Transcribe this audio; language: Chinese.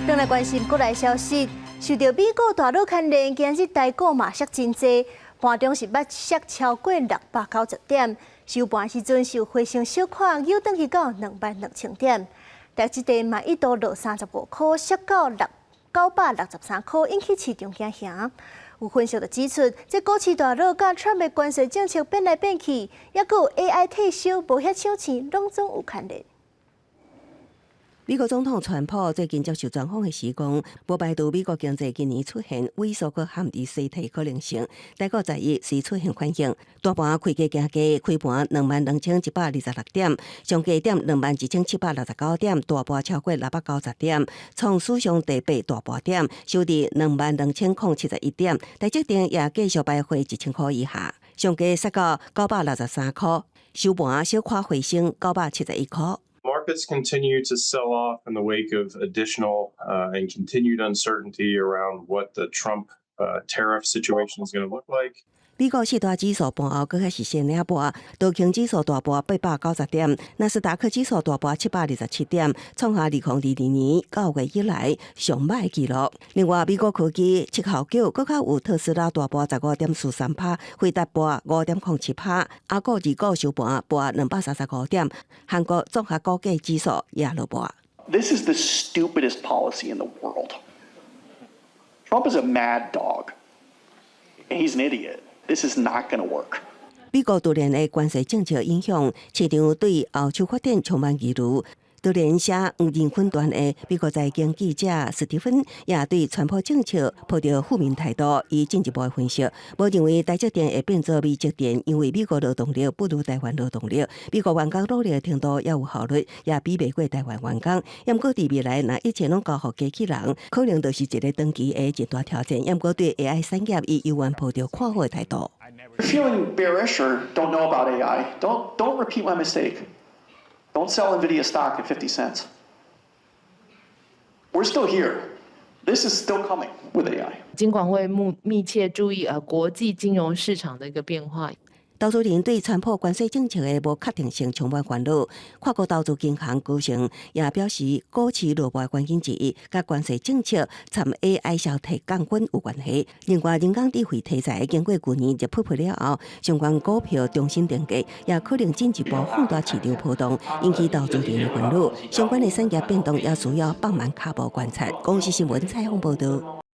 转来关心国内消息，受到美股大陆牵连，今日台股嘛跌真济，盘中是捌跌超过690点，收盘时阵是有回升小可又转去到22000点，台积电嘛一度落35块，跌到963块，引起市场惊吓。有分析就指出，这股市大陆甲川的关税政策变来变去，也佮有 AI 退休无遐抢钱，拢总有牵连。美国总统川普最近接受专访的时讲，无排除美国经济今年出现萎缩佮陷入衰退可能性。台股在日是出现反应，大盘开价行价，开盘22126点，上价点21769点，大盘超过690点，创史上第8大盘点，收伫22071点。台积电也继续徘徊1000块以下，上价杀到963块，收盘小可回升971块。Markets continue to sell off in the wake of additional and continued uncertainty around what the Trump tariff situation is going to look like. 美国四大指数盘后搁较是先领盘，道琼指数大盘890点，纳斯达克指数大盘727点，创下2022年9月以来上歹纪录。另外，美国科技7号股搁较有特斯拉大盘15.43%，辉达盘5.07%，阿股二股收盘235点，韩国综合股价指数也落盘。This is the stupidest policy in the world. Trump is a mad dog. He's an idiot. This is not going to work. 美国突然的关税政策影响，市场对欧洲发展充满疑虑。突然写黄金分段的美国财经记者史蒂芬也对川普政策抱着负面态度，以进一步分析，无认为台积电会变作美积电，因为美国劳动力不如台湾劳动力，美国员工努力的程度也有效率，也比不过台湾员工。也毋过伫未来，若一切拢交互机器人，可能就是一个长期的一大挑战。也毋过对 AI 产业，伊犹原抱着看好的态度。If you're feeling bearish or don't know about AI, don't repeat my mistake. Don't sell NVIDIA stock at 50 cents. We're still here. This is still coming with AI. 金管会密切注意国际金融市场的一个变化。投资人对川普关税政策的无确定性充满烦恼。跨国投资银行高层也表示，股市落败原因之一，甲关税政策参 AI 消退杠杆有关系。另外，人工智慧题材经过去年热泡泡了后，相关股票重新定价，也可能进一步放大市场波动，引起投资人的烦恼。相关的产业变动也需要放慢脚步观察。公司新闻采访报道。